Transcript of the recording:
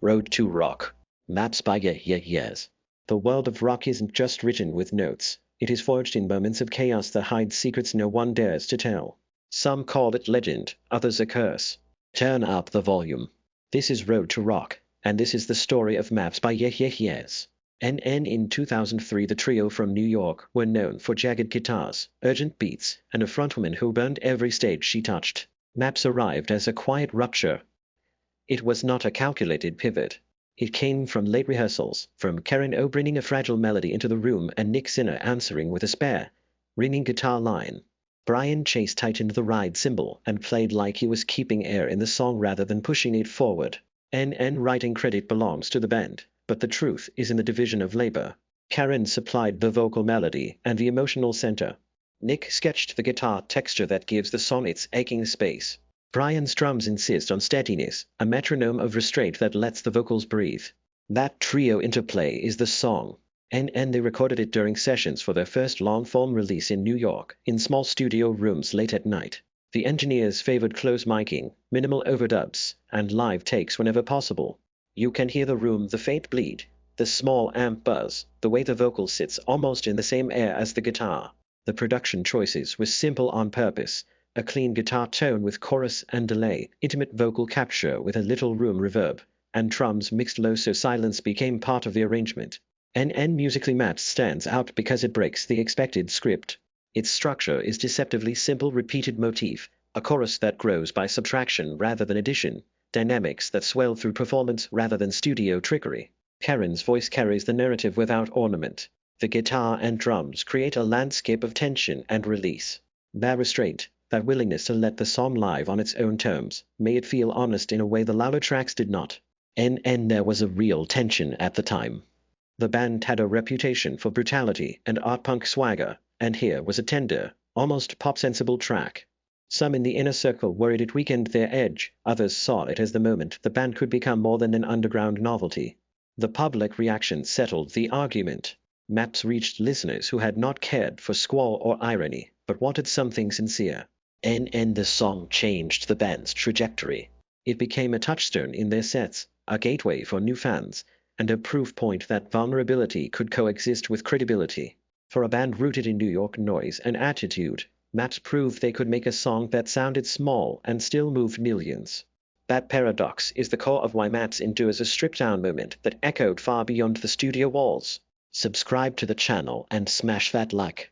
Road to Rock. Maps by Yes. The world of rock isn't just written with notes. It is forged in moments of chaos that hide secrets no one dares to tell. Some call it legend, others a curse. Turn up the volume. This is Road to Rock, and this is the story of Maps by Yes. In 2003 the trio from New York were known for jagged guitars, urgent beats, and a frontwoman who burned every stage she touched. Maps arrived as a quiet rupture. It was not a calculated pivot. It came from late rehearsals, from Karen O bringing a fragile melody into the room and Nick Sinner answering with a spare, ringing guitar line. Brian Chase tightened the ride cymbal and played like he was keeping air in the song rather than pushing it forward. Writing credit belongs to the band, but the truth is in the division of labor. Karen supplied the vocal melody and the emotional center. Nick sketched the guitar texture that gives the song its aching space. Brian's drums insist on steadiness, a metronome of restraint that lets the vocals breathe. That trio interplay is the song. They recorded it during sessions for their first long-form release in New York, in small studio rooms late at night. The engineers favored close miking, minimal overdubs, and live takes whenever possible. You can hear the room, the faint bleed, the small amp buzz, the way the vocal sits almost in the same air as the guitar. The production choices were simple on purpose. A clean guitar tone with chorus and delay, intimate vocal capture with a little room reverb, and drums mixed low so silence became part of the arrangement. Musically Maps stands out because it breaks the expected script. Its structure is deceptively simple repeated motif, a chorus that grows by subtraction rather than addition, dynamics that swell through performance rather than studio trickery. Karen's voice carries the narrative without ornament. The guitar and drums create a landscape of tension and release. That restraint, that willingness to let the song live on its own terms, made it feel honest in a way the louder tracks did not. There was a real tension at the time. The band had a reputation for brutality and art punk swagger, and here was a tender, almost pop-sensible track. Some in the inner circle worried it weakened their edge, others saw it as the moment the band could become more than an underground novelty. The public reaction settled the argument. Maps reached listeners who had not cared for squall or irony, but wanted something sincere. The song changed the band's trajectory. It became a touchstone in their sets, a gateway for new fans, and a proof point that vulnerability could coexist with credibility. For a band rooted in New York noise and attitude, Maps proved they could make a song that sounded small and still moved millions. That paradox is the core of why Maps endures a stripped-down moment that echoed far beyond the studio walls. Subscribe to the channel and smash that like.